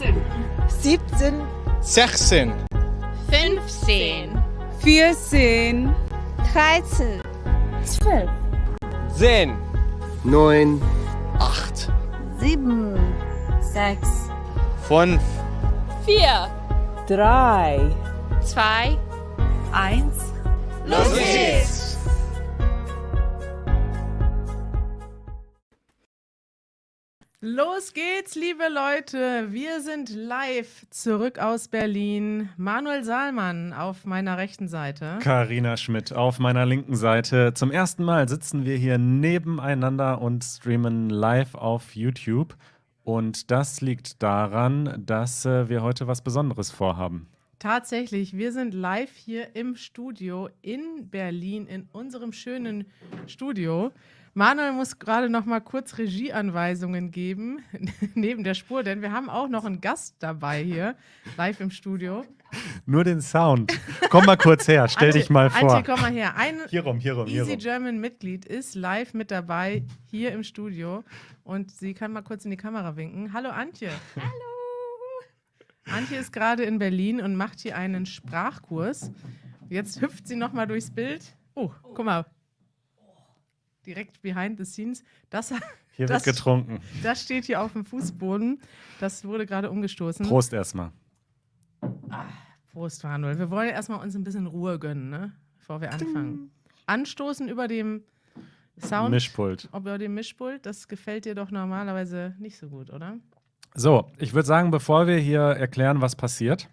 17, 16, 15, 14, 13, 12, 10, 9, 8, 7, 6, 5, 4, 3, 2, 1. los geht's! Los geht's, liebe Leute. Wir sind live zurück aus Berlin. Manuel Saalmann auf meiner rechten Seite. Carina Schmidt auf meiner linken Seite. Zum ersten Mal sitzen wir hier nebeneinander und streamen live auf YouTube. Und das liegt daran, dass wir heute was Besonderes vorhaben. Tatsächlich, wir sind live hier im Studio in Berlin, in unserem schönen Studio. Manuel muss gerade noch mal kurz Regieanweisungen geben, neben der Spur, denn wir haben auch noch einen Gast dabei hier, live im Studio. Nur den Sound. Komm mal kurz her, stell dich mal vor. Antje, komm mal her. Ein Hier rum. Easy German Mitglied ist live mit dabei hier im Studio und sie kann mal kurz in die Kamera winken. Hallo Antje. Hallo. Antje ist gerade in Berlin und macht hier einen Sprachkurs. Jetzt hüpft sie noch mal durchs Bild. Oh, guck mal. Direkt behind the scenes. Hier wird getrunken. Das steht hier auf dem Fußboden. Das wurde gerade umgestoßen. Prost erstmal. Prost, Manuel. Wir wollen erstmal uns ein bisschen Ruhe gönnen, ne? Bevor wir anfangen. Anstoßen über dem Sound. Mischpult. Über dem Mischpult. Das gefällt dir doch normalerweise nicht so gut, oder? So, ich würde sagen, bevor wir hier erklären, was passiert,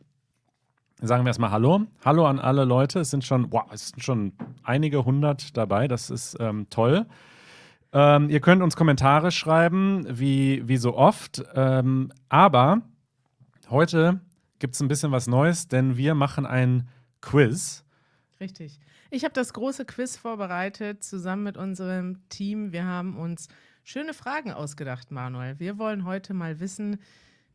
sagen wir erstmal Hallo. Hallo an alle Leute. Es sind schon einige hundert dabei. Das ist toll. Ihr könnt uns Kommentare schreiben, wie so oft. Aber heute gibt es ein bisschen was Neues, denn wir machen ein Quiz. Richtig. Ich habe das große Quiz vorbereitet, zusammen mit unserem Team. Wir haben uns schöne Fragen ausgedacht, Manuel. Wir wollen heute mal wissen,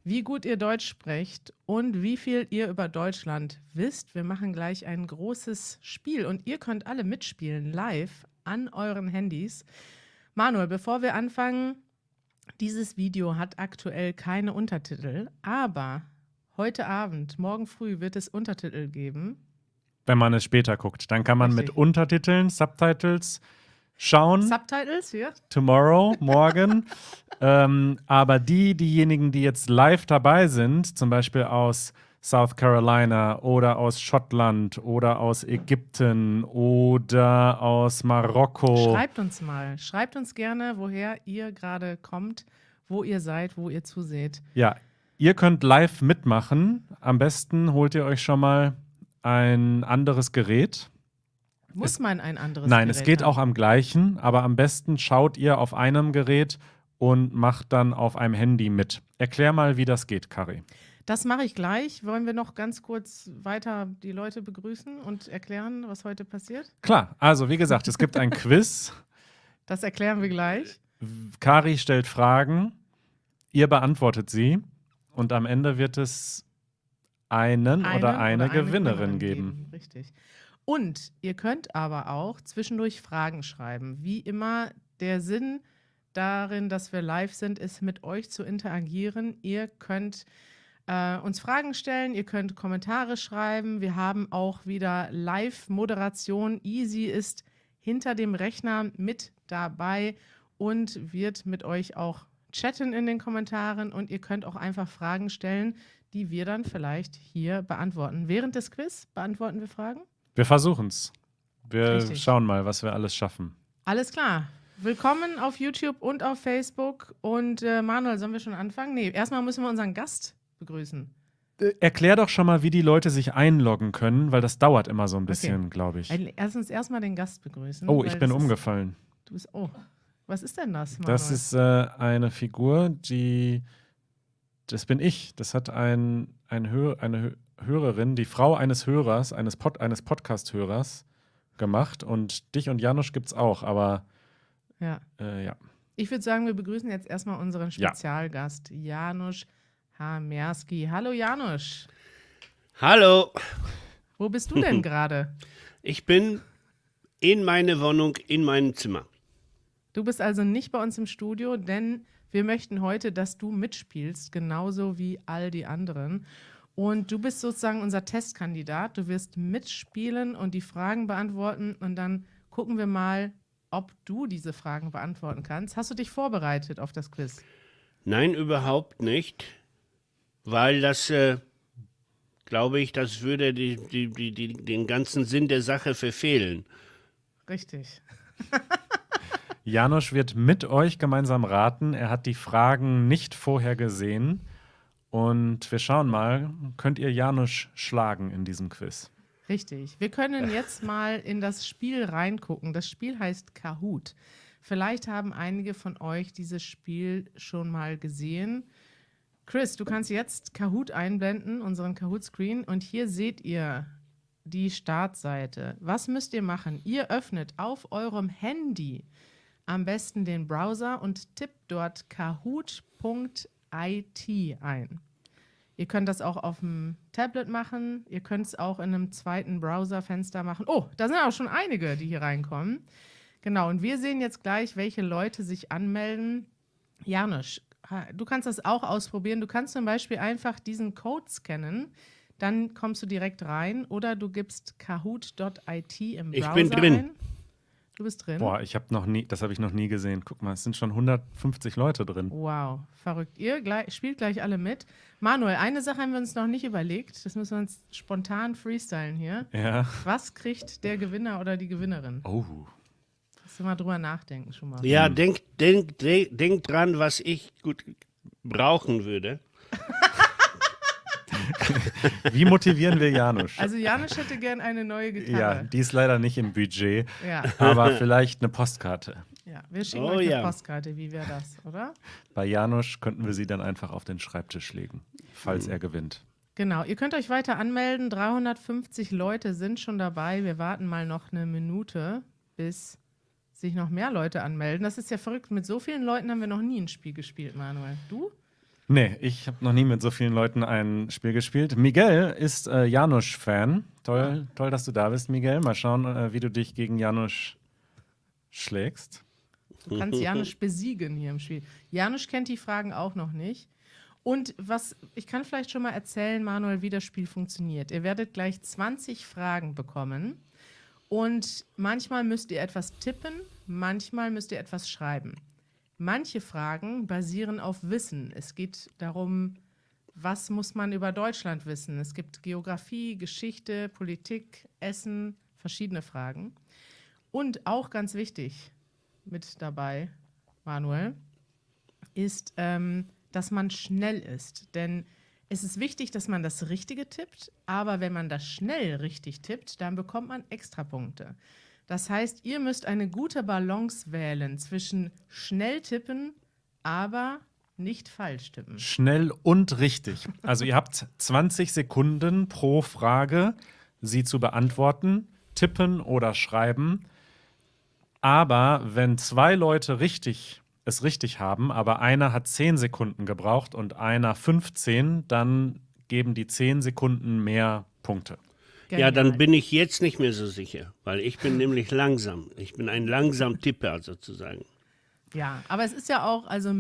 wie gut ihr Deutsch sprecht und wie viel ihr über Deutschland wisst. Wir machen gleich ein großes Spiel und ihr könnt alle mitspielen, live an euren Handys. Manuel, bevor wir anfangen, dieses Video hat aktuell keine Untertitel, aber heute Abend, morgen früh wird es Untertitel geben. Wenn man es später guckt, dann kann man Richtig. mit Untertiteln, Subtitles schauen. Subtitles, ja? Tomorrow, morgen. Aber diejenigen, die jetzt live dabei sind, zum Beispiel aus South Carolina oder aus Schottland oder aus Ägypten oder aus Marokko. Schreibt uns mal. Schreibt uns gerne, woher ihr gerade kommt, wo ihr seid, wo ihr zuseht. Ja, ihr könnt live mitmachen. Am besten holt ihr euch schon mal ein anderes Gerät. Muss man ein anderes Nein, Gerät es geht haben? auch am gleichen, aber am besten schaut ihr auf einem Gerät und macht dann auf einem Handy mit. Erklär mal, wie das geht, Kari. Das mache ich gleich. Wollen wir noch ganz kurz weiter die Leute begrüßen und erklären, was heute passiert? Klar, also wie gesagt, es gibt ein Quiz. Das erklären wir gleich. Kari stellt Fragen, ihr beantwortet sie und am Ende wird es einen oder eine Gewinnerin geben. Richtig. Und ihr könnt aber auch zwischendurch Fragen schreiben. Wie immer, der Sinn darin, dass wir live sind, ist, mit euch zu interagieren. Ihr könnt uns Fragen stellen, ihr könnt Kommentare schreiben. Wir haben auch wieder Live-Moderation. Easy ist hinter dem Rechner mit dabei und wird mit euch auch chatten in den Kommentaren. Und ihr könnt auch einfach Fragen stellen, die wir dann vielleicht hier beantworten. Während des Quiz beantworten wir Fragen? Wir versuchen es. Wir Richtig. schauen mal, was wir alles schaffen. Alles klar. Willkommen auf YouTube und auf Facebook. Und Manuel, sollen wir schon anfangen? Nee, erstmal müssen wir unseren Gast begrüßen. Erklär doch schon mal, wie die Leute sich einloggen können, weil das dauert immer so ein bisschen, glaube ich. Lass uns erstmal den Gast begrüßen. Oh, weil ich bin das umgefallen. was ist denn das, Manuel? Das ist eine Figur, das bin ich. Das hat eine Hörerin, die Frau eines Hörers, eines Podcast-Hörers gemacht. Und dich und Janusz gibt's auch, aber Ja. ja. Ich würde sagen, wir begrüßen jetzt erstmal unseren Spezialgast, Janusz Hamerski. Hallo Janusz. Hallo, Wo bist du denn gerade? ich bin in meiner Wohnung, in meinem Zimmer. Du bist also nicht bei uns im Studio, denn Wir möchten heute, dass du mitspielst, genauso wie all die anderen. Und du bist sozusagen unser Testkandidat. Du wirst mitspielen und die Fragen beantworten und dann gucken wir mal, ob du diese Fragen beantworten kannst. Hast du dich vorbereitet auf das Quiz? Nein, überhaupt nicht. Weil das, glaube ich, das würde den ganzen Sinn der Sache verfehlen. Richtig. Janusz wird mit euch gemeinsam raten. Er hat die Fragen nicht vorher gesehen. Und wir schauen mal, könnt ihr Janusz schlagen in diesem Quiz? Richtig. Wir können jetzt mal in das Spiel reingucken. Das Spiel heißt Kahoot. Vielleicht haben einige von euch dieses Spiel schon mal gesehen. Chris, du kannst jetzt Kahoot einblenden, unseren Kahoot-Screen. Und hier seht ihr die Startseite. Was müsst ihr machen? Ihr öffnet auf eurem Handy am besten den Browser und tippt dort kahoot.it ein. Ihr könnt das auch auf dem Tablet machen. Ihr könnt es auch in einem zweiten Browserfenster machen. Oh, da sind auch schon einige, die hier reinkommen. Genau, und wir sehen jetzt gleich, welche Leute sich anmelden. Janusz, du kannst das auch ausprobieren. Du kannst zum Beispiel einfach diesen Code scannen. Dann kommst du direkt rein. Oder du gibst kahoot.it im Browser Ich bin drin. ein. Du bist drin? Boah, das habe ich noch nie gesehen. Guck mal, es sind schon 150 Leute drin. Wow, verrückt. Ihr spielt gleich alle mit. Manuel, eine Sache haben wir uns noch nicht überlegt. Das müssen wir uns spontan freestylen hier. Ja. Was kriegt der Gewinner oder die Gewinnerin? Oh. Lass uns mal drüber nachdenken schon mal. Ja, denk dran, was ich gut brauchen würde. Wie motivieren wir Janusz? Also Janusz hätte gern eine neue Ja, Gitarre. die ist leider nicht im Budget, Ja, aber vielleicht eine Postkarte. ja. Wir schicken Oh euch ja. eine Postkarte. Wie wäre das, oder? Bei Janusz könnten wir sie dann einfach auf den Schreibtisch legen, falls er gewinnt. Genau, ihr könnt euch weiter anmelden. 350 Leute sind schon dabei. Wir warten mal noch eine Minute, bis sich noch mehr Leute anmelden. Das ist ja verrückt. Mit so vielen Leuten haben wir noch nie ein Spiel gespielt, Manuel. Du? Nee, ich habe noch nie mit so vielen Leuten ein Spiel gespielt. Miguel ist Janusz-Fan. Toll, dass du da bist, Miguel. Mal schauen, wie du dich gegen Janusz schlägst. Du kannst Janusz besiegen hier im Spiel. Janusz kennt die Fragen auch noch nicht. Und ich kann vielleicht schon mal erzählen, Manuel, wie das Spiel funktioniert. Ihr werdet gleich 20 Fragen bekommen. Und manchmal müsst ihr etwas tippen, manchmal müsst ihr etwas schreiben. Manche Fragen basieren auf Wissen. Es geht darum, was muss man über Deutschland wissen. Es gibt Geografie, Geschichte, Politik, Essen, verschiedene Fragen. Und auch ganz wichtig mit dabei, Manuel, ist, dass man schnell ist. Denn es ist wichtig, dass man das Richtige tippt, aber wenn man das schnell richtig tippt, dann bekommt man Extrapunkte. Das heißt, ihr müsst eine gute Balance wählen zwischen schnell tippen, aber nicht falsch tippen. Schnell und richtig. Also ihr habt 20 Sekunden pro Frage, sie zu beantworten, tippen oder schreiben. Aber wenn zwei Leute es richtig haben, aber einer hat 10 Sekunden gebraucht und einer 15, dann geben die 10 Sekunden mehr Punkte. Ja, dann Genial. bin ich jetzt nicht mehr so sicher, weil ich bin nämlich langsam. Ich bin ein langsam Tipper sozusagen. Ja, aber es ist ja auch, also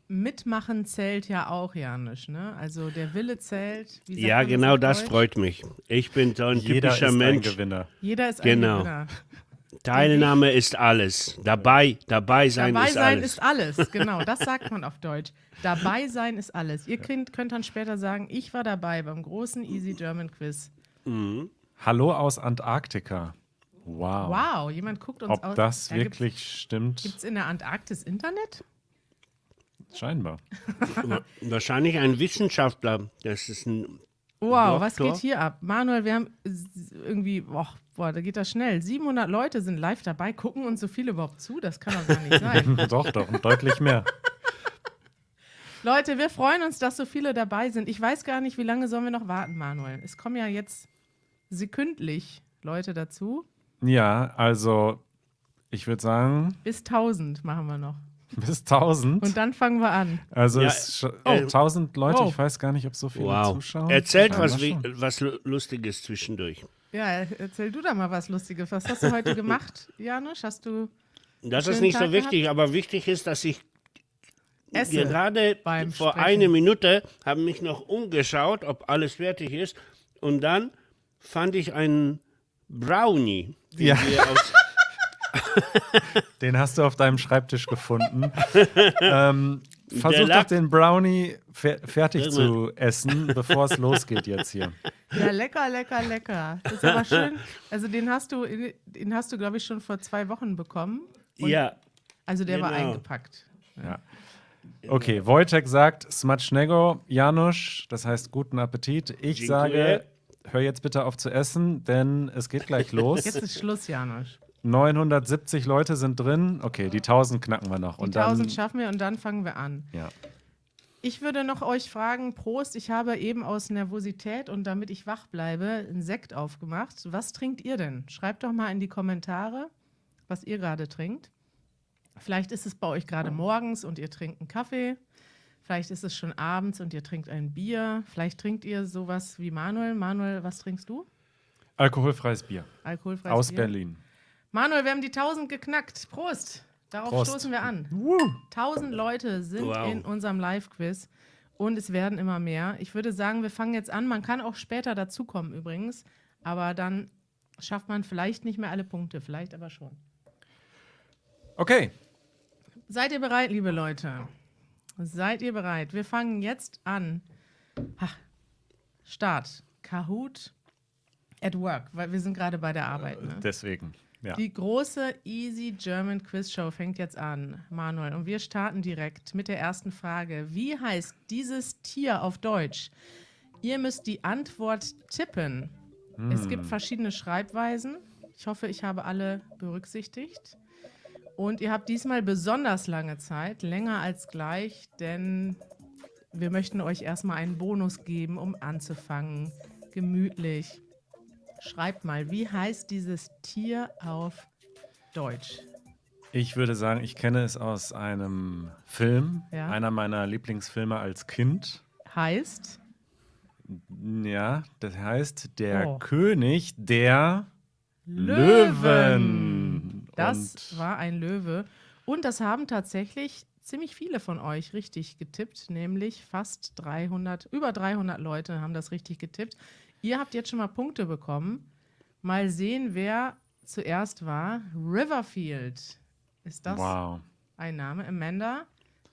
mitmachen zählt ja auch, Janusz, ne? Also der Wille zählt. Wie sagt Ja, man genau auf das Deutsch? freut mich. Ich bin so ein Jeder typischer ist Mensch. ein Gewinner. Jeder ist Genau. ein Gewinner. Teilnahme ist alles. Dabei sein Dabei ist sein alles. ist alles, genau, das sagt man auf Deutsch. Dabei sein ist alles. Ihr könnt dann später sagen, ich war dabei beim großen Easy German Quiz. Hallo aus Antarktika. Wow. Wow, jemand guckt uns aus. Ob das Da wirklich stimmt? Gibt's in der Antarktis Internet? Scheinbar. Wahrscheinlich ein Wissenschaftler. Das ist ein Wow, was Doktor? geht hier ab? Manuel, wir haben irgendwie, boah, da geht das schnell. 700 Leute sind live dabei. Gucken uns so viele überhaupt zu? Das kann doch gar nicht sein. Doch, deutlich mehr. Leute, wir freuen uns, dass so viele dabei sind. Ich weiß gar nicht, wie lange sollen wir noch warten, Manuel? Es kommen ja jetzt sekündlich Leute dazu. Ja, also ich würde sagen, Bis 1000 machen wir noch. bis 1000. Und dann fangen wir an. Also Ja, es 1000 Leute, Oh. ich weiß gar nicht, ob so viele Wow. zuschauen. Erzählt Scheinbar was, schon. was Lustiges zwischendurch. Ja, erzähl du da mal was Lustiges. Was hast du heute gemacht, Janusz? Hast du Das Schönen ist nicht Tag so wichtig, aber wichtig ist, dass ich esse. Gerade beim vor Sprechen. einer Minute habe mich noch umgeschaut, ob alles fertig ist. Und dann fand ich einen Brownie, den Ja. wir aus Den hast du auf deinem Schreibtisch gefunden. Versuch lag- doch den Brownie fertig Warte zu essen, bevor es losgeht jetzt hier. Ja, lecker, lecker, lecker. Das ist aber schön. Also den hast du, glaube ich, schon vor 2 Wochen bekommen. Und Ja, also der war genau. eingepackt. Ja. Okay, Wojtek sagt Smacznego, Janusz, das heißt guten Appetit. Ich Dziękuję. sage, hör jetzt bitte auf zu essen, denn es geht gleich los. Jetzt ist Schluss, Janusz. 970 Leute sind drin. Okay, die 1000 knacken wir noch. Die Und dann, 1000 schaffen wir und dann fangen wir an. ja. Ich würde noch euch fragen, Prost, ich habe eben aus Nervosität und damit ich wach bleibe, einen Sekt aufgemacht. Was trinkt ihr denn? Schreibt doch mal in die Kommentare, was ihr gerade trinkt. Vielleicht ist es bei euch gerade morgens und ihr trinkt einen Kaffee. Vielleicht ist es schon abends und ihr trinkt ein Bier. Vielleicht trinkt ihr sowas wie Manuel. Manuel, was trinkst du? Alkoholfreies Bier Alkoholfreies aus Bier? Berlin. Manuel, wir haben die 1000 geknackt. Prost! Darauf Prost. stoßen wir an. 1000 Leute sind Wow. in unserem Live-Quiz und es werden immer mehr. Ich würde sagen, wir fangen jetzt an. Man kann auch später dazukommen übrigens, aber dann schafft man vielleicht nicht mehr alle Punkte, vielleicht aber schon. Okay, Seid ihr bereit, liebe Leute? Seid ihr bereit? Wir fangen jetzt an. Start. Kahoot at Work, weil wir sind gerade bei der Arbeit. Ne? deswegen. Ja. Die große Easy German Quiz Show fängt jetzt an, Manuel. Und wir starten direkt mit der ersten Frage. Wie heißt dieses Tier auf Deutsch? Ihr müsst die Antwort tippen. Es gibt verschiedene Schreibweisen. Ich hoffe, ich habe alle berücksichtigt. Und ihr habt diesmal besonders lange Zeit, länger als gleich, denn wir möchten euch erstmal einen Bonus geben, um anzufangen. Gemütlich. Schreibt mal, wie heißt dieses Tier auf Deutsch? Ich würde sagen, ich kenne es aus einem Film, Ja. einer meiner Lieblingsfilme als Kind. Heißt? Ja, das heißt der Oh. König der Löwen. Das Und war ein Löwe. Und das haben tatsächlich ziemlich viele von euch richtig getippt, nämlich fast 300, über 300 Leute haben das richtig getippt. Ihr habt jetzt schon mal Punkte bekommen. Mal sehen, wer zuerst war. Riverfield. Ist das wow. ein Name? Amanda,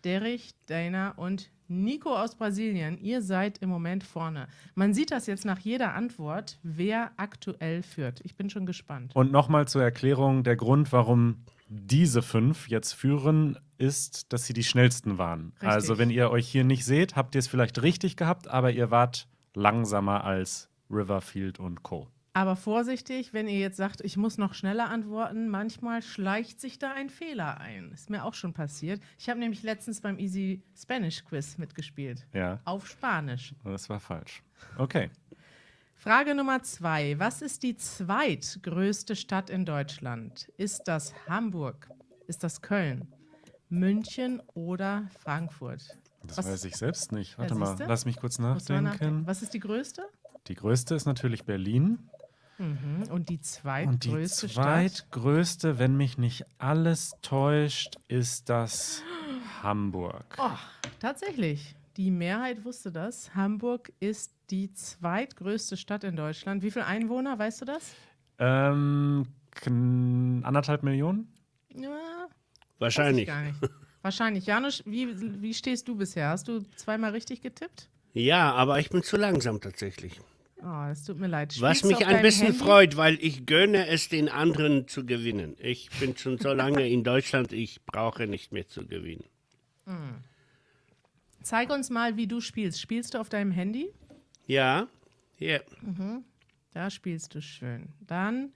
Derich, Dana und Nico aus Brasilien. Ihr seid im Moment vorne. Man sieht das jetzt nach jeder Antwort, wer aktuell führt. Ich bin schon gespannt. Und nochmal zur Erklärung, der Grund, warum diese 5 jetzt führen, ist, dass sie die schnellsten waren. Richtig. Also wenn ihr euch hier nicht seht, habt ihr es vielleicht richtig gehabt, aber ihr wart langsamer als Riverfield und Co. Aber vorsichtig, wenn ihr jetzt sagt, ich muss noch schneller antworten, manchmal schleicht sich da ein Fehler ein. Ist mir auch schon passiert. Ich habe nämlich letztens beim Easy Spanish Quiz mitgespielt. Ja, Auf Spanisch. das war falsch. Okay. Frage Nummer 2. Was ist die zweitgrößte Stadt in Deutschland? Ist das Hamburg? Ist das Köln? München oder Frankfurt? Das Was- weiß ich selbst nicht. Warte Ja, mal, siehste? lass mich kurz Muss man nachdenken. Was ist die größte? Die größte ist natürlich Berlin. Und die Und die zweitgrößte Stadt? zweitgrößte, wenn mich nicht alles täuscht, ist das Hamburg. Oh, tatsächlich. Die Mehrheit wusste das. Hamburg ist die zweitgrößte Stadt in Deutschland. Wie viele Einwohner, weißt du das? 1,5 Millionen? Ja, weiß ich wahrscheinlich. gar nicht. Wahrscheinlich. Janusz, wie stehst du bisher? Hast du zweimal richtig getippt? Ja, aber ich bin zu langsam tatsächlich. Oh, das tut mir leid. Was Spielst du mich auf ein deinem bisschen Handy? freut, weil ich gönne es den anderen zu gewinnen. Ich bin schon so lange in Deutschland, ich brauche nicht mehr zu gewinnen. Zeig uns mal, wie du spielst. Spielst du auf deinem Handy? Ja, hier. Da spielst du schön. Dann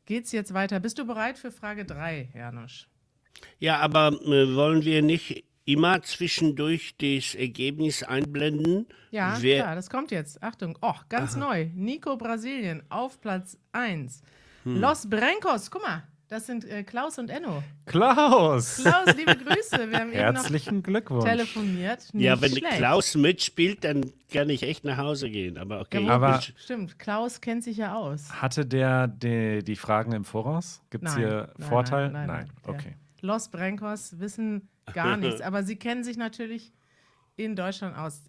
geht's jetzt weiter. Bist du bereit für Frage 3, Janusz? Ja, aber wollen wir nicht immer zwischendurch das Ergebnis einblenden? Ja, Wer- klar, das kommt jetzt. Achtung, ganz neu. Nico Brasilien auf Platz 1. Los Brencos, guck mal, das sind Klaus und Enno. Klaus! Klaus, liebe Grüße. Wir haben eben noch Herzlichen Glückwunsch. telefoniert. Ja, Nicht wenn schlecht. Klaus mitspielt, dann kann ich echt nach Hause gehen. Aber okay. Aber- Stimmt, Klaus kennt sich ja aus. Hatte der die Fragen im Voraus? Gibt es Nein, hier nein, Vorteil? nein. Okay. Los Brencos wissen gar nichts. Aber sie kennen sich natürlich in Deutschland aus.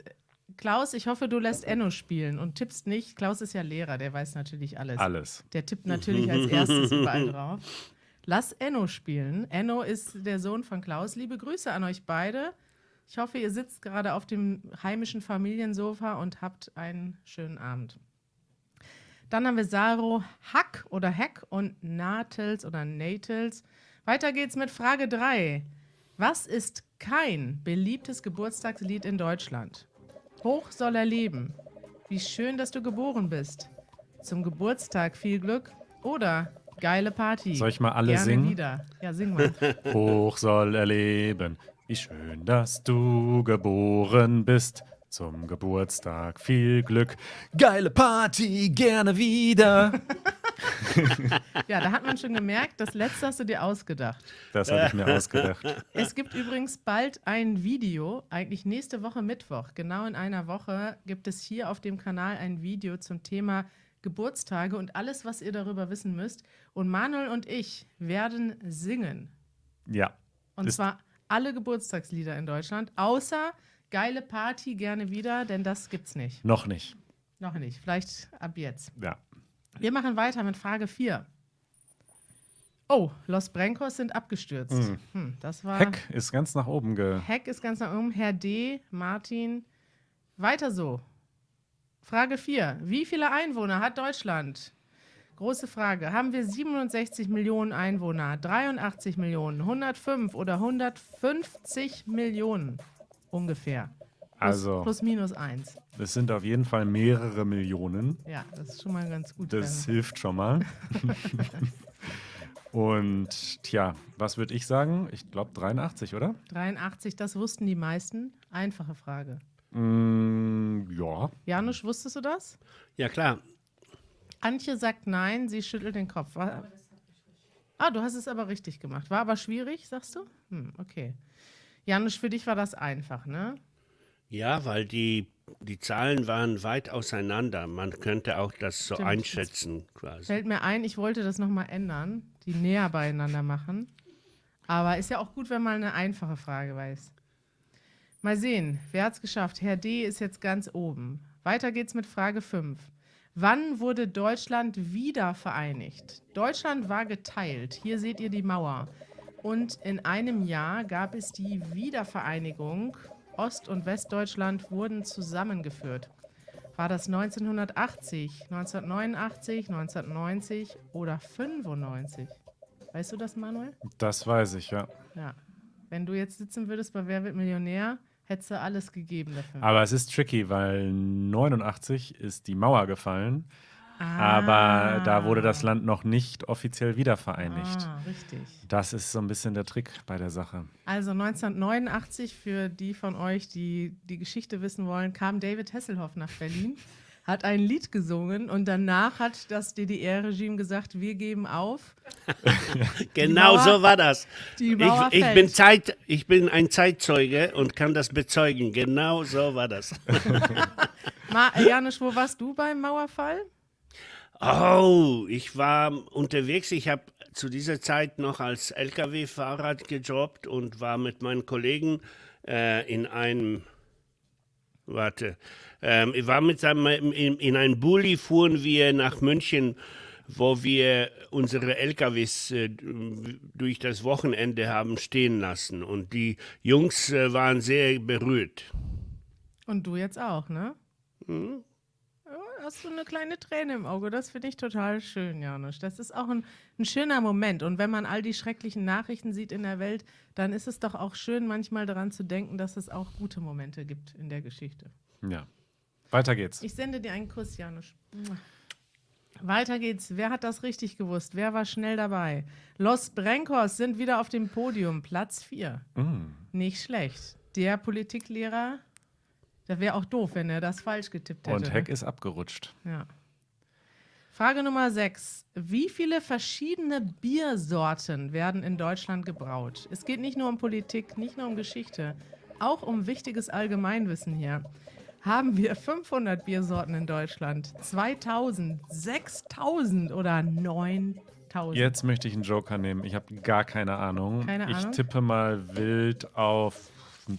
Klaus, ich hoffe, du lässt Enno spielen und tippst nicht. Klaus ist ja Lehrer, der weiß natürlich alles. Alles. Der tippt natürlich als erstes überall drauf. Lass Enno spielen. Enno ist der Sohn von Klaus. Liebe Grüße an euch beide. Ich hoffe, ihr sitzt gerade auf dem heimischen Familiensofa und habt einen schönen Abend. Dann haben wir Saro Hack oder Heck und Natels oder Natels. Weiter geht's mit Frage 3. Was ist kein beliebtes Geburtstagslied in Deutschland? Hoch soll er leben. Wie schön, dass du geboren bist. Zum Geburtstag viel Glück oder geile Party. Soll ich mal alle Gerne singen? wieder. Ja, sing mal. Hoch soll er leben. Wie schön, dass du geboren bist. Zum Geburtstag viel Glück. Geile Party, gerne wieder. Ja, da hat man schon gemerkt, das letzte hast du dir ausgedacht. Das habe ich mir ausgedacht. Es gibt übrigens bald ein Video, eigentlich nächste Woche Mittwoch, genau in einer Woche, gibt es hier auf dem Kanal ein Video zum Thema Geburtstage und alles, was ihr darüber wissen müsst. Und Manuel und ich werden singen. Ja. Und zwar alle Geburtstagslieder in Deutschland, außer geile Party, gerne wieder, denn das gibt's nicht. Noch nicht. Noch nicht, vielleicht ab jetzt. Ja. Wir machen weiter mit Frage 4. Oh, Los Brencos sind abgestürzt. Das war Heck ist ganz nach oben Heck ist ganz nach oben. Herr D., Martin. Weiter so. Frage 4. Wie viele Einwohner hat Deutschland? Große Frage. Haben wir 67 Millionen Einwohner, 83 Millionen, 105 oder 150 Millionen ungefähr? Also, Plus minus 1. es sind auf jeden Fall mehrere Millionen. Ja, das ist schon mal ganz gut. Das hilft schon mal. Und tja, was würde ich sagen? Ich glaube 83, oder? 83, das wussten die meisten. Einfache Frage. Ja. Janusz, wusstest du das? Ja, klar. Antje sagt nein, sie schüttelt den Kopf. Du hast es aber richtig gemacht. War aber schwierig, sagst du? Okay. Janusz, für dich war das einfach, ne? Ja, weil die Zahlen waren weit auseinander. Man könnte auch das so Stimmt. einschätzen quasi. Fällt mir ein, ich wollte das nochmal ändern, die näher beieinander machen. Aber ist ja auch gut, wenn man eine einfache Frage weiß. Mal sehen, wer hat's geschafft? Herr D. ist jetzt ganz oben. Weiter geht's mit Frage 5. Wann wurde Deutschland wieder vereinigt? Deutschland war geteilt. Hier seht ihr die Mauer. Und in einem Jahr gab es die Wiedervereinigung. Ost- und Westdeutschland wurden zusammengeführt. War das 1980, 1989, 1990 oder 95? Weißt du das, Manuel? Das weiß ich, ja. Ja. Wenn du jetzt sitzen würdest bei Wer wird Millionär, hättest du alles gegeben dafür. Aber es ist tricky, weil 89 ist die Mauer gefallen, aber da wurde das Land noch nicht offiziell wiedervereinigt. Richtig. Das ist so ein bisschen der Trick bei der Sache. Also 1989, für die von euch, die die Geschichte wissen wollen, kam David Hasselhoff nach Berlin, hat ein Lied gesungen und danach hat das DDR-Regime gesagt, wir geben auf. Genau so war das. Die Mauer Ich bin ein Zeitzeuge und kann das bezeugen. Genau so war das. Janusz, wo warst du beim Mauerfall? Oh, ich war unterwegs. Ich habe zu dieser Zeit noch als LKW-Fahrer gejobbt und war mit meinen Kollegen in einem in einem Bulli fuhren wir nach München, wo wir unsere LKWs durch das Wochenende haben stehen lassen. Und die Jungs waren sehr berührt. Und du jetzt auch, ne? Ja, hast du eine kleine Träne im Auge. Das finde ich total schön, Janusz. Das ist auch ein schöner Moment. Und wenn man all die schrecklichen Nachrichten sieht in der Welt, dann ist es doch auch schön, manchmal daran zu denken, dass es auch gute Momente gibt in der Geschichte. Ja. Weiter geht's. Ich sende dir einen Kuss, Janusz. Weiter geht's. Wer hat das richtig gewusst? Wer war schnell dabei? Los Brencos sind wieder auf dem Podium. Platz 4. Nicht schlecht. Der Politiklehrer, das wäre auch doof, wenn er das falsch getippt hätte. Und Heck ist abgerutscht. Ja. Frage Nummer 6. Wie viele verschiedene Biersorten werden in Deutschland gebraut? Es geht nicht nur um Politik, nicht nur um Geschichte, auch um wichtiges Allgemeinwissen hier. Haben wir 500 Biersorten in Deutschland, 2000, 6000 oder 9000? 6000. Jetzt möchte ich einen Joker nehmen. Ich habe gar keine Ahnung. Keine Ich Ahnung? tippe mal wild auf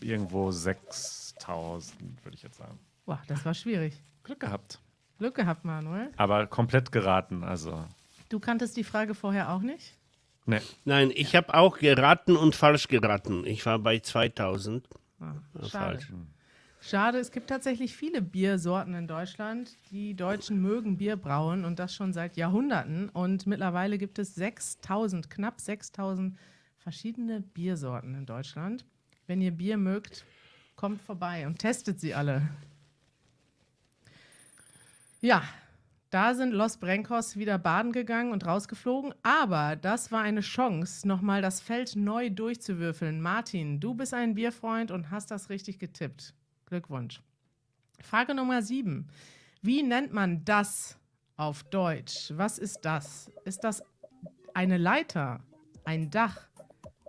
irgendwo 6000, würde ich jetzt sagen. Boah, das war schwierig. Glück gehabt. Glück gehabt, Manuel. Aber komplett geraten, also. Du kanntest die Frage vorher auch nicht? Ne. Nein, ich habe auch geraten und falsch geraten. Ich war bei 2000. Schade. Falsch. Schade, es gibt tatsächlich viele Biersorten in Deutschland. Die Deutschen mögen Bier brauen und das schon seit Jahrhunderten. Und mittlerweile gibt es knapp 6000 verschiedene Biersorten in Deutschland. Wenn ihr Bier mögt, kommt vorbei und testet sie alle. Ja, da sind Los Brencos wieder baden gegangen und rausgeflogen. Aber das war eine Chance, nochmal das Feld neu durchzuwürfeln. Martin, du bist ein Bierfreund und hast das richtig getippt. Glückwunsch. Frage Nummer 7. Wie nennt man das auf Deutsch? Was ist das? Ist das eine Leiter, ein Dach,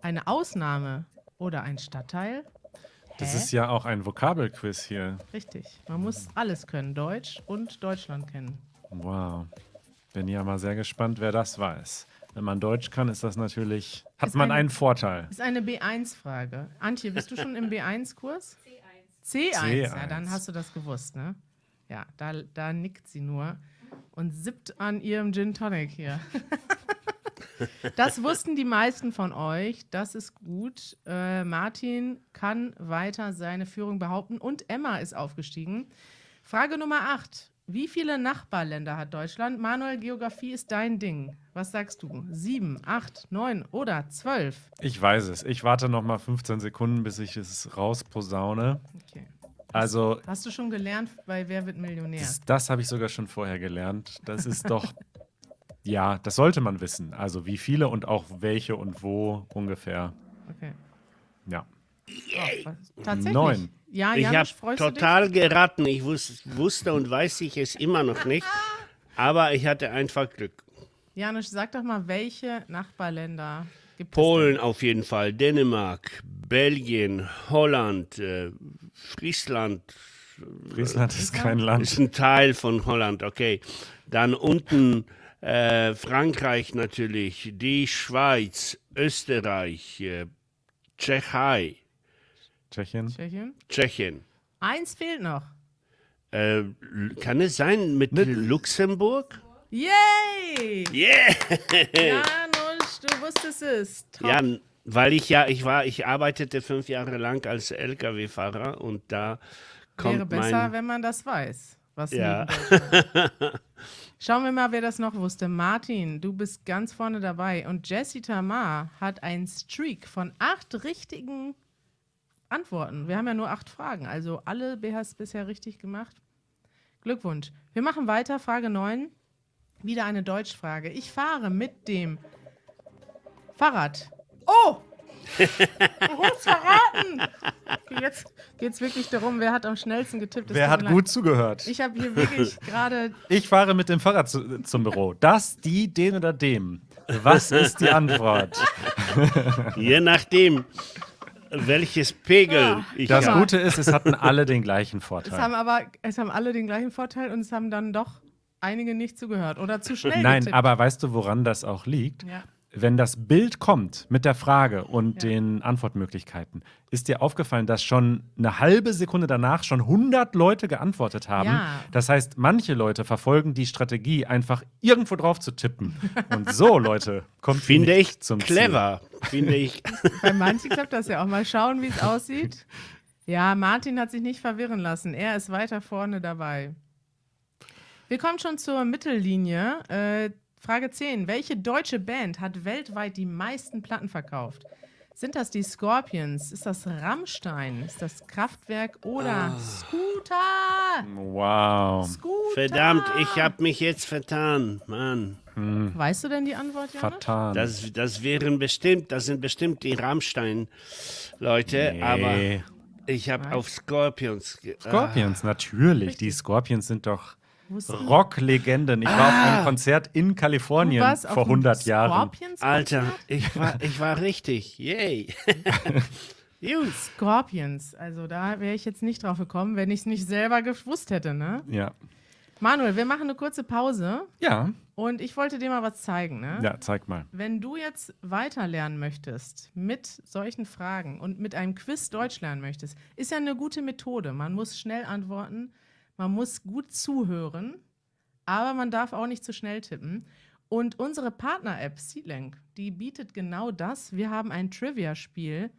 eine Ausnahme oder ein Stadtteil? Das Hä? ist ja auch ein Vokabelquiz hier. Richtig. Man muss alles können. Deutsch und Deutschland kennen. Wow. Bin ja mal sehr gespannt, wer das weiß. Wenn man Deutsch kann, ist das natürlich, hat Ist man eine- einen Vorteil. Ist eine B1-Frage. Antje, bist du schon im B1-Kurs? C1. Ja, C1. dann hast du das gewusst, ne? Ja, da nickt sie nur und sippt an ihrem Gin Tonic hier. Das wussten die meisten von euch. Das ist gut. Martin kann weiter seine Führung behaupten und Emma ist aufgestiegen. Frage Nummer 8. Wie viele Nachbarländer hat Deutschland? Manuel, Geografie ist dein Ding. Was sagst du? 7, 8, 9 oder 12? Ich weiß es. Ich warte noch mal 15 Sekunden, bis ich es rausposaune. Okay. Also, Hast du schon gelernt bei Wer wird Millionär? das habe ich sogar schon vorher gelernt. Das ist doch, ja, das sollte man wissen. Also, wie viele und auch welche und wo ungefähr. Okay. Ja. Tatsächlich. 9. Ja, Ich habe Janusz, freust du dich? total geraten. Ich wusste und weiß ich es immer noch nicht. Aber ich hatte einfach Glück. Janusz, sag doch mal, welche Nachbarländer gibt Polen auf jeden Fall, Dänemark, Belgien, Holland, Friesland. Friesland ist kein Land. Ist ein Teil von Holland, okay. Dann unten Frankreich natürlich, die Schweiz, Österreich, Tschechei, Tschechien. es? Tschechien? Tschechien. Eins fehlt noch. Kann es sein mit Luxemburg? Yay! Yeah! Janusz, du wusstest es. Top. Ja, weil ich arbeitete 5 Jahre lang als LKW-Fahrer und da kommt Wäre besser, mein... wenn man das weiß. Was Ja. neben Deutschland. Schauen wir mal, wer das noch wusste. Martin, du bist ganz vorne dabei. Und Jessie Tamar hat einen Streak von 8 richtigen Antworten. Wir haben ja nur 8 Fragen, also alle hast bisher richtig gemacht. Glückwunsch. Wir machen weiter. Frage 9. Wieder eine Deutschfrage. Ich fahre mit dem Fahrrad. Oh! Du hast verraten! Jetzt geht es wirklich darum, wer hat am schnellsten getippt. Es Wer tut hat mir gut leid. zugehört? Ich habe hier wirklich gerade. Ich fahre mit dem Fahrrad zum Büro. Das, die, den oder dem? Was ist die Antwort? Je nachdem, welches Pegel ich Das habe. Gute ist, es hatten alle den gleichen Es Vorteil. haben alle den gleichen Vorteil und es haben dann doch einige nicht zugehört oder zu schnell Nein, getippt. aber weißt du, woran das auch liegt? Ja. Wenn das Bild kommt mit der Frage und Ja. den Antwortmöglichkeiten, ist dir aufgefallen, dass schon eine halbe Sekunde danach schon 100 Leute geantwortet haben? Ja. Das heißt, manche Leute verfolgen die Strategie, einfach irgendwo drauf zu tippen. Und so, Leute, kommt Finde nicht ich zum clever. Finde ich. Bei manchen klappt das ja auch. Mal schauen, wie es aussieht. Ja, Martin hat sich nicht verwirren lassen. Er ist weiter vorne dabei. Wir kommen schon zur Mittellinie. Frage 10. Welche deutsche Band hat weltweit die meisten Platten verkauft? Sind das die Scorpions? Ist das Rammstein? Ist das Kraftwerk oder Scooter? Ziel. Wow. Scooter! Verdammt, ich habe mich jetzt vertan. Mann, Weißt du denn die Antwort, Janusz? Vertan. das sind bestimmt die Rammstein-Leute, Nee. aber ich habe auf Scorpions. Scorpions, natürlich. Die Scorpions sind doch Wussten- Rocklegenden. Ich war auf einem Konzert in Kalifornien Du warst auf vor dem 100 Jahren. Scorpions Alter, Konzert? ich war richtig. Yay. Gut. Scorpions. Also da wäre ich jetzt nicht drauf gekommen, wenn ich es nicht selber gewusst hätte, ne? Ja. Manuel, wir machen eine kurze Pause Ja. und ich wollte dir mal was zeigen. Ne? Ja, zeig mal. Wenn du jetzt weiter lernen möchtest mit solchen Fragen und mit einem Quiz Deutsch lernen möchtest, ist ja eine gute Methode. Man muss schnell antworten, man muss gut zuhören, aber man darf auch nicht zu schnell tippen. Und unsere Partner-App Seedlink, die bietet genau das. Wir haben ein Trivia-Spiel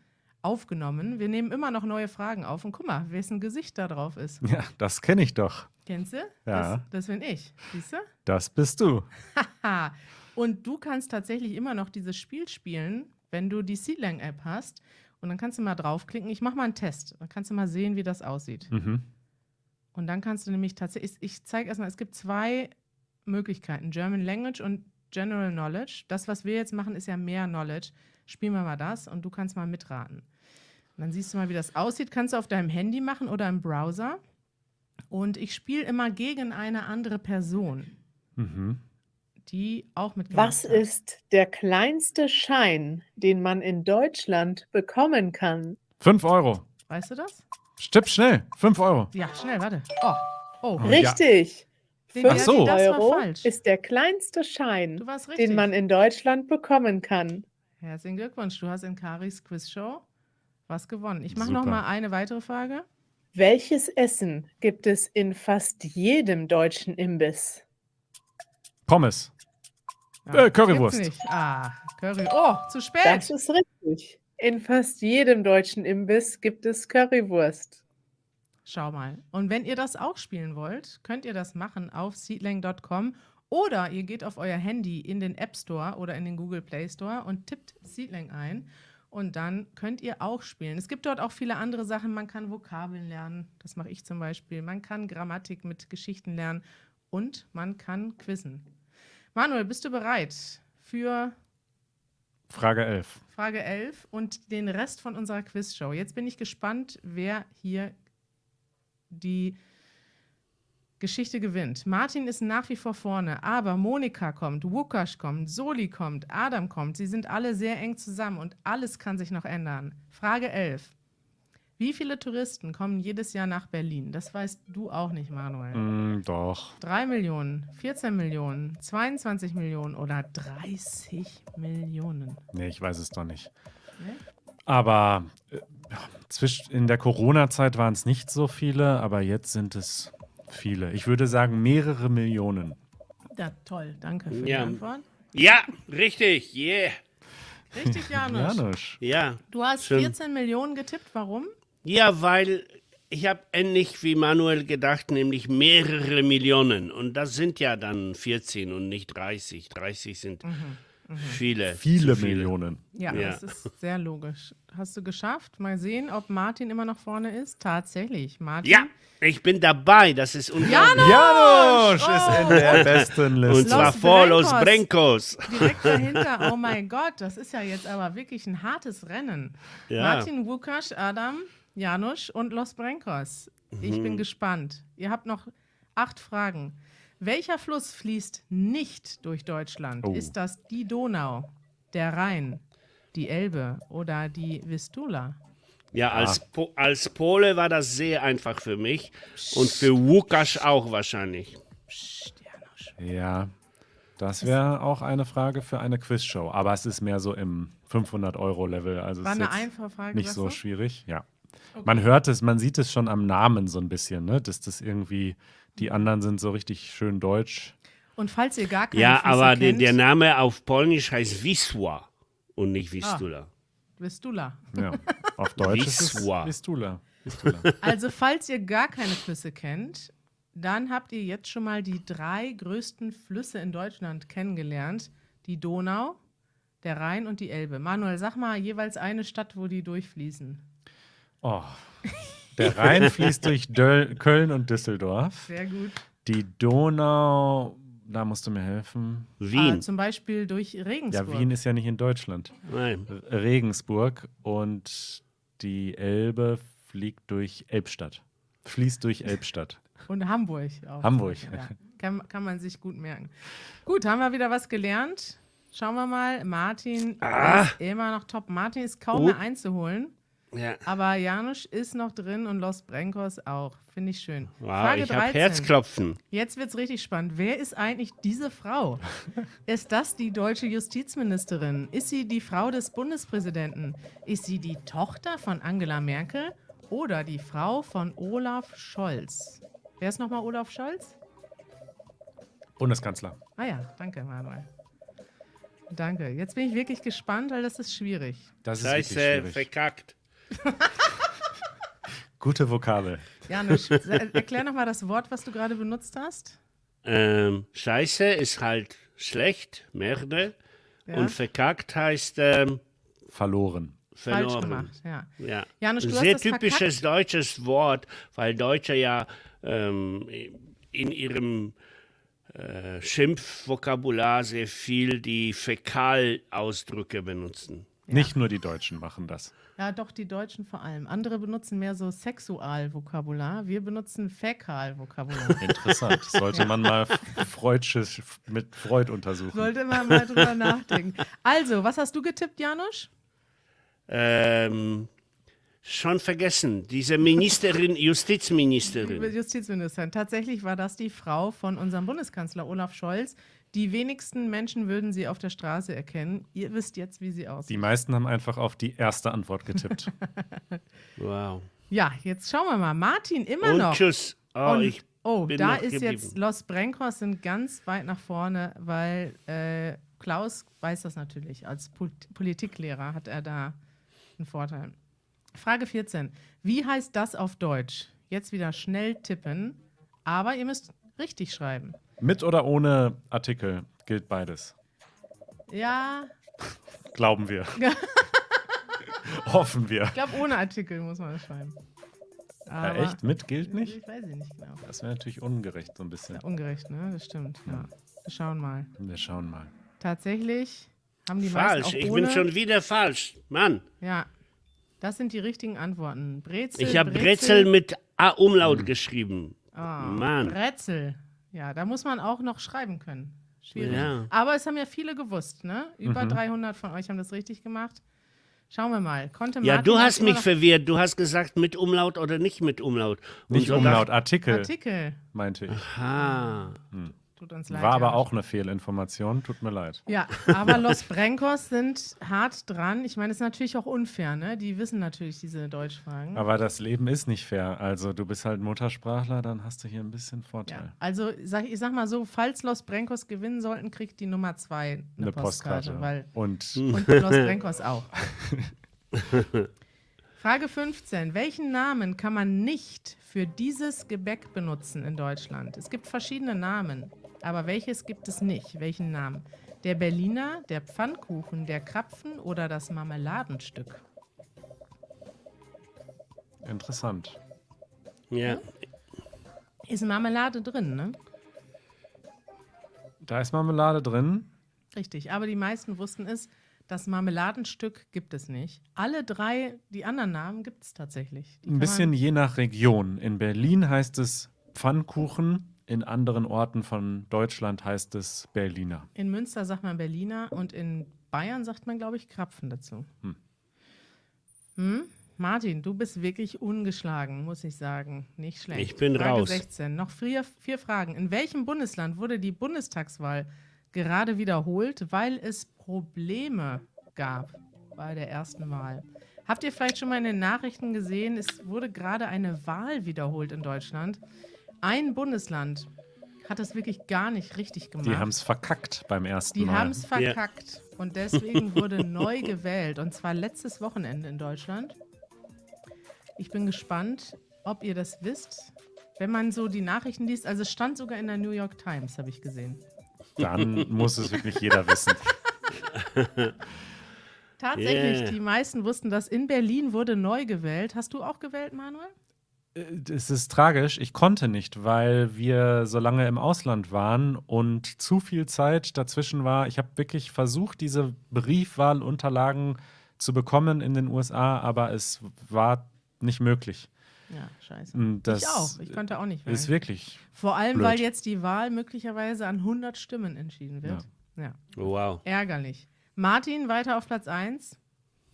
aufgenommen. Wir nehmen immer noch neue Fragen auf. Und guck mal, wessen Gesicht da drauf ist. Ja, das kenne ich doch. Kennst du? Ja. Das bin ich. Siehst du? Das bist du. Haha. Und du kannst tatsächlich immer noch dieses Spiel spielen, wenn du die Seedlang-App hast. Und dann kannst du mal draufklicken. Ich mache mal einen Test. Dann kannst du mal sehen, wie das aussieht. Mhm. Und dann kannst du nämlich tatsächlich, ich zeige erstmal, es gibt 2 Möglichkeiten, German Language und General Knowledge. Das, was wir jetzt machen, ist ja mehr Knowledge. Spielen wir mal das und du kannst mal mitraten. Und dann siehst du mal, wie das aussieht. Kannst du auf deinem Handy machen oder im Browser. Und ich spiele immer gegen eine andere Person, Mhm. die auch mitgemacht Was hat. ist der kleinste Schein, den man in Deutschland bekommen kann? 5 Euro. Weißt du das? Stipp schnell. 5 Euro. Ja, schnell, warte. Oh, Oh, Richtig. Den 5 Ach so. das war Euro falsch. ist der kleinste Schein, Du warst richtig. den man in Deutschland bekommen kann. Herzlichen Glückwunsch. Du hast in Karis Quizshow was gewonnen. Ich mache Super. noch mal eine weitere Frage. Welches Essen gibt es in fast jedem deutschen Imbiss? Pommes. Ja, Currywurst. gibt's nicht. Ah, Curry. Oh, zu spät. Das ist richtig. In fast jedem deutschen Imbiss gibt es Currywurst. Schau mal. Und wenn ihr das auch spielen wollt, könnt ihr das machen auf seedling.com oder ihr geht auf euer Handy in den App Store oder in den Google Play Store und tippt Seedling ein und dann könnt ihr auch spielen. Es gibt dort auch viele andere Sachen. Man kann Vokabeln lernen, das mache ich zum Beispiel. Man kann Grammatik mit Geschichten lernen und man kann quizzen. Manuel, bist du bereit für Frage 11. Frage 11 und den Rest von unserer Quizshow? Jetzt bin ich gespannt, wer hier die Geschichte gewinnt. Martin ist nach wie vor vorne, aber Monika kommt, Łukasz kommt, Soli kommt, Adam kommt. Sie sind alle sehr eng zusammen und alles kann sich noch ändern. Frage 11. Wie viele Touristen kommen jedes Jahr nach Berlin? Das weißt du auch nicht, Manuel. Doch. 3 Millionen, 14 Millionen, 22 Millionen oder 30 Millionen? Nee, ich weiß es doch nicht. Nee? Aber in der Corona-Zeit waren es nicht so viele, aber jetzt sind es viele. Ich würde sagen mehrere Millionen. Ja, toll. Danke für die Ja. Antwort. Ja, richtig, yeah. Richtig, Janusz. Janusz. Ja. Du hast Schön. 14 Millionen getippt. Warum? Ja, weil ich habe ähnlich wie Manuel gedacht, nämlich mehrere Millionen. Und das sind ja dann 14 und nicht 30. 30 sind viele. Viele zu viele. Millionen. Ja, Ja. das ist sehr logisch. Hast du geschafft? Mal sehen, ob Martin immer noch vorne ist. Tatsächlich. Martin. Ja, ich bin dabei. Das ist unglaublich. Janusz ist in der besten Liste. Und zwar Los vor Los Brencos. Brencos. Direkt dahinter. Oh mein Gott, das ist ja jetzt aber wirklich ein hartes Rennen. Ja. Martin, Łukasz, Adam, Janusz und Los Brencos. Ich bin gespannt. Ihr habt noch 8 Fragen. Welcher Fluss fließt nicht durch Deutschland? Oh. Ist das die Donau, der Rhein, die Elbe oder die Vistula? Ja, als Pole war das sehr einfach für mich. Und für Łukasz auch wahrscheinlich. Psst, Janusz. Ja, das wäre auch eine Frage für eine Quizshow. Aber es ist mehr so im 500-Euro-Level. Also War es ist eine jetzt einfache Frage. nicht sagst so du? schwierig. Ja. Man hört es, man sieht es schon am Namen so ein bisschen, ne? Dass das irgendwie, die anderen sind so richtig schön deutsch. Und falls ihr gar keine Ja, Flüsse aber kennt, der Name auf Polnisch heißt Wisła und nicht Vistula. Vistula. Ja. Auf Deutsch ist es Wisła. Vistula. Vistula. Also falls ihr gar keine Flüsse kennt, dann habt ihr jetzt schon mal die 3 größten Flüsse in Deutschland kennengelernt. Die Donau, der Rhein und die Elbe. Manuel, sag mal jeweils eine Stadt, wo die durchfließen. Oh. Der Rhein fließt durch Köln und Düsseldorf. Sehr gut. Die Donau, da musst du mir helfen. Wien. Zum Beispiel durch Regensburg. Ja, Wien ist ja nicht in Deutschland. Nein. Regensburg und die Elbe fließt durch Elbstadt. Und Hamburg auch. Hamburg. Ja. Kann man sich gut merken. Gut, haben wir wieder was gelernt. Schauen wir mal. Martin ist immer noch top. Martin ist kaum mehr einzuholen. Ja. Aber Janusz ist noch drin und Los Brenkos auch. Finde ich schön. Wow, Frage ich habe 13. Herzklopfen. Jetzt wird es richtig spannend. Wer ist eigentlich diese Frau? Ist das die deutsche Justizministerin? Ist sie die Frau des Bundespräsidenten? Ist sie die Tochter von Angela Merkel oder die Frau von Olaf Scholz? Wer ist nochmal Olaf Scholz? Bundeskanzler. Ah ja, danke, Manuel. Danke. Jetzt bin ich wirklich gespannt, weil das ist schwierig. Das ist wirklich Scheiße, schwierig. verkackt. Gute Vokabel. Janusz, erklär nochmal das Wort, was du gerade benutzt hast. Scheiße ist halt schlecht, Merde. Ja. Und verkackt heißt Verloren. Falsch verloren. gemacht, ja. Ja. Janusz, du Sehr hast das typisches deutsches Wort, weil Deutsche ja in ihrem Schimpfvokabular sehr viel die Fäkalausdrücke benutzen. Nicht nur die Deutschen machen das. Ja, doch, die Deutschen vor allem. Andere benutzen mehr so Sexualvokabular. Wir benutzen Fäkalvokabular. Interessant. Sollte man mal mit Freud untersuchen. Sollte man mal drüber nachdenken. Also, was hast du getippt, Janusz? Schon vergessen, diese Ministerin, Justizministerin. Justizministerin. Tatsächlich war das die Frau von unserem Bundeskanzler Olaf Scholz. Die wenigsten Menschen würden sie auf der Straße erkennen. Ihr wisst jetzt, wie sie aussieht. Die meisten haben einfach auf die erste Antwort getippt. Wow. Ja, jetzt schauen wir mal. Martin, immer Und noch. tschüss. Oh, Und, ich bin da noch ist geblieben. jetzt Los Brenkos sind ganz weit nach vorne, weil Klaus weiß das natürlich. Als Politiklehrer hat er da einen Vorteil. Frage 14. Wie heißt das auf Deutsch? Jetzt wieder schnell tippen, aber ihr müsst richtig schreiben. Mit oder ohne Artikel gilt beides. Ja, Glauben wir. Hoffen wir. ich glaube, ohne Artikel muss man das schreiben. Aber Echt? Mit gilt nicht? Ich weiß nicht genau. Das wäre natürlich ungerecht so ein bisschen. Ja, ungerecht, ne? Das stimmt. Ja. Wir schauen mal. Wir schauen mal. Tatsächlich haben die falsch, meisten auch ich ohne. bin schon wieder falsch. Mann, Ja, das sind die richtigen Antworten. Brezel, ich habe Brezel mit A-Umlaut geschrieben. Ah, Mann. Brezel. Ja, da muss man auch noch schreiben können. Schwierig. Ja. Aber es haben ja viele gewusst, ne? Über 300 von euch haben das richtig gemacht. Schauen wir mal. Konnte Ja, Martin du das hast immer mich noch- verwirrt. Du hast gesagt mit Umlaut oder nicht mit Umlaut. Und Nicht so Umlaut, Artikel, Artikel. meinte ich. Ah, Tut uns leid. War aber Janusz. auch eine Fehlinformation, tut mir leid. Ja, aber Los Brenkos sind hart dran. Ich meine, es ist natürlich auch unfair, ne? Die wissen natürlich diese Deutschfragen. Aber das Leben ist nicht fair. Also du bist halt Muttersprachler, dann hast du hier ein bisschen Vorteil. Ja, also ich sag mal so, falls Los Brenkos gewinnen sollten, kriegt die Nummer 2 eine Postkarte. Weil, Und und Los Brenkos auch. Frage 15. Welchen Namen kann man nicht für dieses Gebäck benutzen in Deutschland? Es gibt verschiedene Namen, aber welches gibt es nicht? Welchen Namen? Der Berliner, der Pfannkuchen, der Krapfen oder das Marmeladenstück? interessant. ja. Ist Marmelade drin, ne? Da ist Marmelade drin. Richtig, aber die meisten wussten es, das Marmeladenstück gibt es nicht. Alle drei, die anderen Namen gibt es tatsächlich. Die Ein kann bisschen man- je nach Region. In Berlin heißt es Pfannkuchen, in anderen Orten von Deutschland heißt es Berliner. In Münster sagt man Berliner und in Bayern sagt man, glaube ich, Krapfen dazu. Martin, du bist wirklich ungeschlagen, muss ich sagen. Nicht schlecht. Ich bin Frage raus. 16. Noch vier Fragen. In welchem Bundesland wurde die Bundestagswahl gerade wiederholt, weil es Probleme gab bei der ersten Wahl? Habt ihr vielleicht schon mal in den Nachrichten gesehen, es wurde gerade eine Wahl wiederholt in Deutschland. Ein Bundesland hat es wirklich gar nicht richtig gemacht. Die haben es verkackt beim ersten Die Mal. haben es verkackt und deswegen wurde neu gewählt und zwar letztes Wochenende in Deutschland. Ich bin gespannt, ob ihr das wisst. Wenn man so die Nachrichten liest, also es stand sogar in der New York Times, habe ich gesehen. Dann muss es wirklich jeder wissen. Tatsächlich, Yeah. die meisten wussten das. In Berlin wurde neu gewählt. Hast du auch gewählt, Manuel? Es ist tragisch. Ich konnte nicht, weil wir so lange im Ausland waren und zu viel Zeit dazwischen war. Ich habe wirklich versucht, diese Briefwahlunterlagen zu bekommen in den USA, aber es war nicht möglich. Ja, scheiße. Und das Ich auch. Ich konnte auch nicht wählen. ist wirklich Vor allem, blöd. weil jetzt die Wahl möglicherweise an 100 Stimmen entschieden wird. Ja. Wow. Ärgerlich. Martin, weiter auf Platz 1.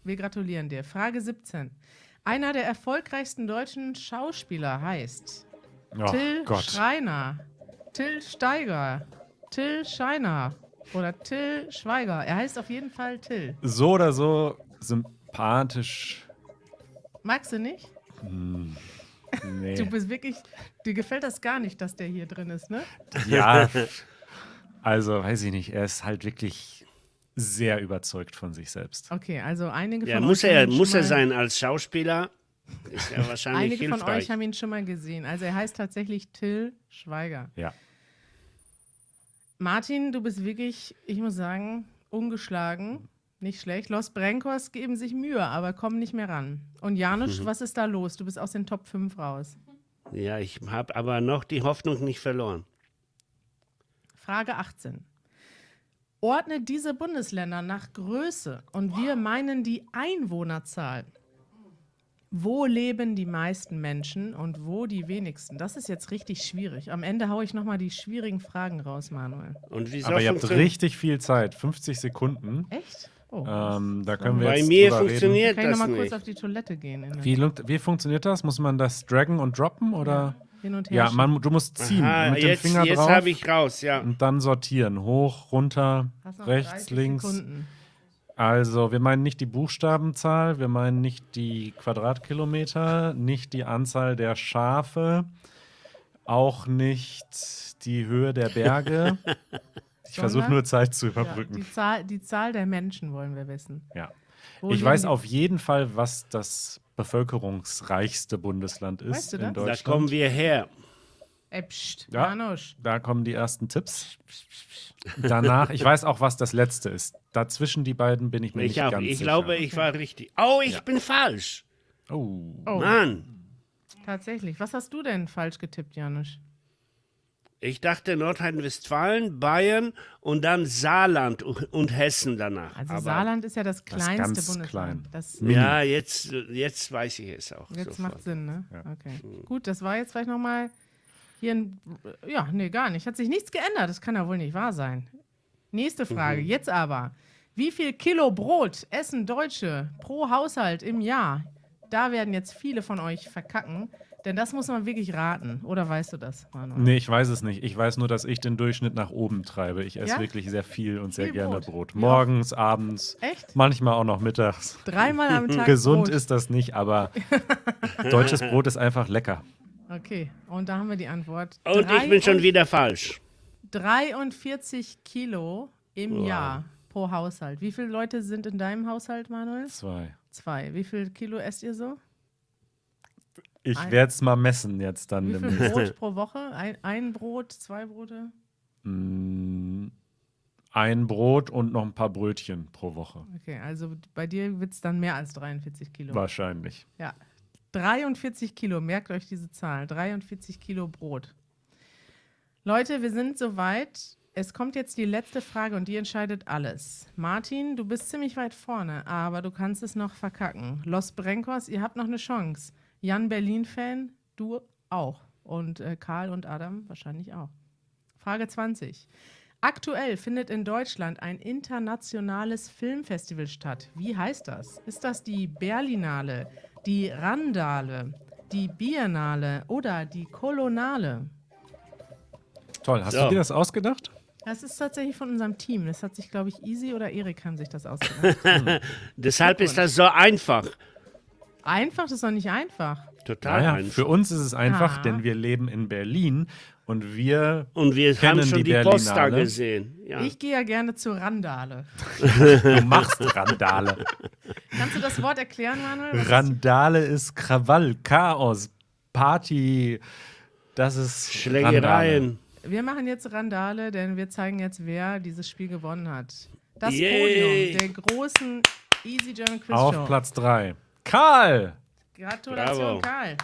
wir gratulieren dir. Frage 17. Einer der erfolgreichsten deutschen Schauspieler heißt Oh Till Gott. Schreiner, Till Steiger, Till Scheiner oder Till Schweiger. Er heißt auf jeden Fall Till. So oder so sympathisch. Magst du nicht? Nee. Du bist wirklich, dir gefällt das gar nicht, dass der hier drin ist, ne? Ja, also weiß ich nicht. Er ist halt wirklich sehr überzeugt von sich selbst. Okay, also einige Ja, von muss euch haben er, ihn schon muss er mal- sein als Schauspieler? Ist ja wahrscheinlich Einige von hilfreich. euch haben ihn schon mal gesehen. Also er heißt tatsächlich Till Schweiger. Ja. Martin, du bist wirklich, ich muss sagen, ungeschlagen. Nicht schlecht. Los Brenkos geben sich Mühe, aber kommen nicht mehr ran. Und Janusz, was ist da los? Du bist aus den Top 5 raus. Ja, ich habe aber noch die Hoffnung nicht verloren. Frage 18. Ordne diese Bundesländer nach Größe und wir meinen die Einwohnerzahl. Wo leben die meisten Menschen und wo die wenigsten? Das ist jetzt richtig schwierig. Am Ende haue ich nochmal die schwierigen Fragen raus, Manuel. Und wie Aber ihr habt funktionieren- richtig viel Zeit. 50 Sekunden. Echt? Oh. Da können wir Bei jetzt mir drüber reden. funktioniert Kann ich das nochmal kurz nicht. auf die Toilette gehen? Wie funktioniert das? Muss man das draggen und droppen? Oder? Hin und her. Ja, schieben. du musst ziehen Aha, mit dem jetzt Finger drauf habe ich raus, ja. und dann sortieren. Hoch, runter, Hast noch rechts, 30 links. Sekunden. Also, wir meinen nicht die Buchstabenzahl, wir meinen nicht die Quadratkilometer, nicht die Anzahl der Schafe, auch nicht die Höhe der Berge. Ich versuche Sondern? nur Zeit zu Ja, überbrücken. die Zahl der Menschen wollen wir wissen. Ja. Wo Ich leben weiß die- auf jeden Fall, was das bevölkerungsreichste Bundesland ist Weißt du das? in Da Deutschland. kommen wir her. Psst, Ja. Janusz. Da kommen die ersten Tipps. Danach, ich weiß auch, was das letzte ist. Dazwischen die beiden bin ich mir nicht Ich auch. ganz Ich sicher. glaube, ich war richtig. Oh, ich bin falsch. Oh. Oh, Mann. tatsächlich. Was hast du denn falsch getippt, Janusz? Ich dachte Nordrhein-Westfalen, Bayern und dann Saarland und Hessen danach. Also Aber Saarland ist ja das kleinste ganz Bundesland. klein. Das, ja, jetzt weiß ich es auch. jetzt sofort. macht Sinn, ne? Ja. Okay. Gut, das war jetzt vielleicht nochmal hier ein. Ja, nee, gar nicht. Hat sich nichts geändert. Das kann ja wohl nicht wahr sein. Nächste Frage. Jetzt aber. Wie viel Kilo Brot essen Deutsche pro Haushalt im Jahr? Da werden jetzt viele von euch verkacken, denn das muss man wirklich raten. Oder weißt du das, Manuel? Nee, ich weiß es nicht. Ich weiß nur, dass ich den Durchschnitt nach oben treibe. Ich esse Ja? wirklich sehr viel und sehr Viel gerne Brot. Brot. Ja. Morgens, abends, Echt? manchmal auch noch mittags. 3-mal am Tag Gesund Brot. ist das nicht, aber deutsches Brot ist einfach lecker. Okay, und da haben wir die Antwort. Und ich bin schon wieder falsch. 43 Kilo im Wow. Jahr pro Haushalt. Wie viele Leute sind in deinem Haushalt, Manuel? 2. 2. Wie viel Kilo esst ihr so? Ich Ein- werde es mal messen jetzt dann. Wie viel demnächst. Brot pro Woche? Ein Brot, 2 Brote? Mm, Ein Brot und noch ein paar Brötchen pro Woche. Okay, also bei dir wird es dann mehr als 43 Kilo. Wahrscheinlich. Ja. 43 Kilo, merkt euch diese Zahl. 43 Kilo Brot. Leute, wir sind soweit. Es kommt jetzt die letzte Frage und die entscheidet alles. Martin, du bist ziemlich weit vorne, aber du kannst es noch verkacken. Los Brenkos, ihr habt noch eine Chance. Jan Berlin-Fan, du auch. Und Karl und Adam wahrscheinlich auch. Frage 20. Aktuell findet in Deutschland ein internationales Filmfestival statt. Wie heißt das? Ist das die Berlinale, die Randale, die Biennale oder die Kolonale? Toll. Hast So. du dir das ausgedacht? Das ist tatsächlich von unserem Team. Das hat sich, glaube ich, Easy oder Erik haben sich das ausgedacht. Deshalb ist das so einfach. Einfach, das ist doch nicht einfach. Total Naja, einfach. für uns ist es einfach, Ah. denn wir leben in Berlin und wir Und wir kennen haben schon die die Post da Berlinale. gesehen. Ja. Ich gehe ja gerne zur Randale. du machst Randale. Kannst du das Wort erklären, Manuel? Randale ist Krawall, Chaos, Party. Das ist Randale. Schlägereien. Wir machen jetzt Randale, denn wir zeigen jetzt, wer dieses Spiel gewonnen hat. Das Yay. Podium der großen Easy German Quiz Auf Show. Platz 3. Karl! Gratulation, Bravo. Karl.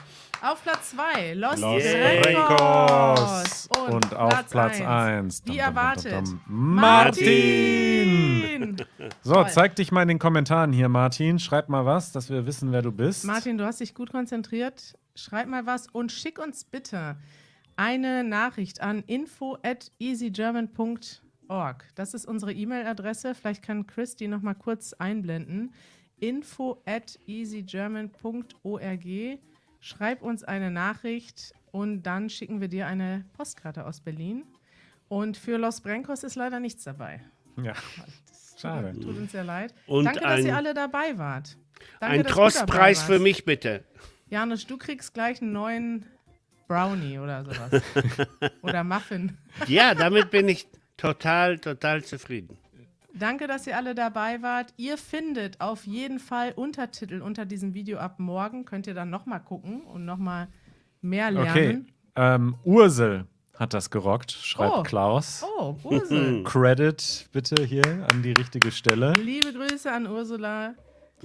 Auf Platz 2, Los Los Yay. Brenkos. Und auf Platz 1. 1. Wie erwartet. Martin! So, Toll. zeig dich mal in den Kommentaren hier, Martin. Schreib mal was, dass wir wissen, wer du bist. Martin, du hast dich gut konzentriert. Schreib mal was und schick uns bitte eine Nachricht an info@easygerman.org. Das ist unsere E-Mail-Adresse. Vielleicht kann Chris die noch mal kurz einblenden. info@easygerman.org. Schreib uns eine Nachricht und dann schicken wir dir eine Postkarte aus Berlin. Und für Los Brencos ist leider nichts dabei. Ja, Das schade. tut uns sehr leid. Und Danke, dass ihr alle dabei wart. Danke, Ein dass du dabei Trostpreis für warst. mich, bitte. Janusz, du kriegst gleich einen neuen Brownie oder sowas. Oder Muffin. Ja, damit bin ich total zufrieden. Danke, dass ihr alle dabei wart. Ihr findet auf jeden Fall Untertitel unter diesem Video ab morgen. Könnt ihr dann nochmal gucken und nochmal mehr Okay, lernen. Ursel hat das gerockt, schreibt Oh. Klaus. Oh, Ursel. Credit bitte hier an die richtige Stelle. Liebe Grüße an Ursula.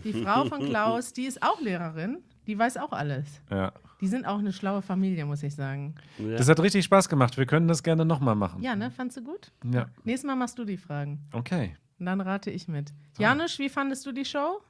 Die Frau von Klaus, die ist auch Lehrerin. Die weiß auch alles. Ja. Die sind auch eine schlaue Familie, muss ich sagen. Das hat richtig Spaß gemacht. Wir können das gerne nochmal machen. Ja, ne? Fandst du gut? Ja. Nächstes Mal machst du die Fragen. Okay. Und dann rate ich mit. Janusz, wie fandest du die Show?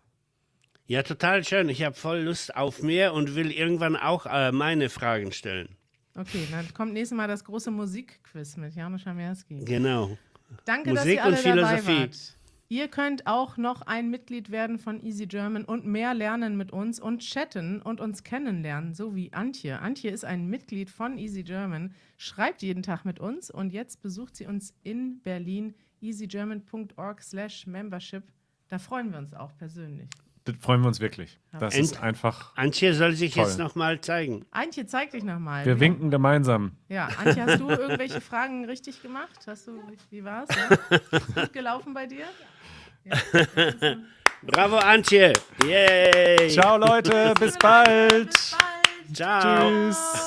Ja, total schön. Ich habe voll Lust auf mehr und will irgendwann auch meine Fragen stellen. Okay, dann kommt nächstes Mal das große Musikquiz mit Janusz Schamerski. Genau. Danke, dass Musik ihr alle und dabei Philosophie. wart. Ihr könnt auch noch ein Mitglied werden von Easy German und mehr lernen mit uns und chatten und uns kennenlernen, so wie Antje. Antje ist ein Mitglied von Easy German, schreibt jeden Tag mit uns und jetzt besucht sie uns in Berlin, easygerman.org/membership. Da freuen wir uns auch persönlich. Das freuen wir uns wirklich. Das ist einfach. Antje soll sich Toll. jetzt nochmal zeigen. Antje, zeig dich nochmal. Wir winken gemeinsam. Ja, Antje, hast du irgendwelche Fragen richtig gemacht? Wie war's? Ja? Ist gut gelaufen bei dir? Ja. Bravo, Antje. Yay. Ciao, Leute. Bis bald. Bis bald. Ciao. Tschüss.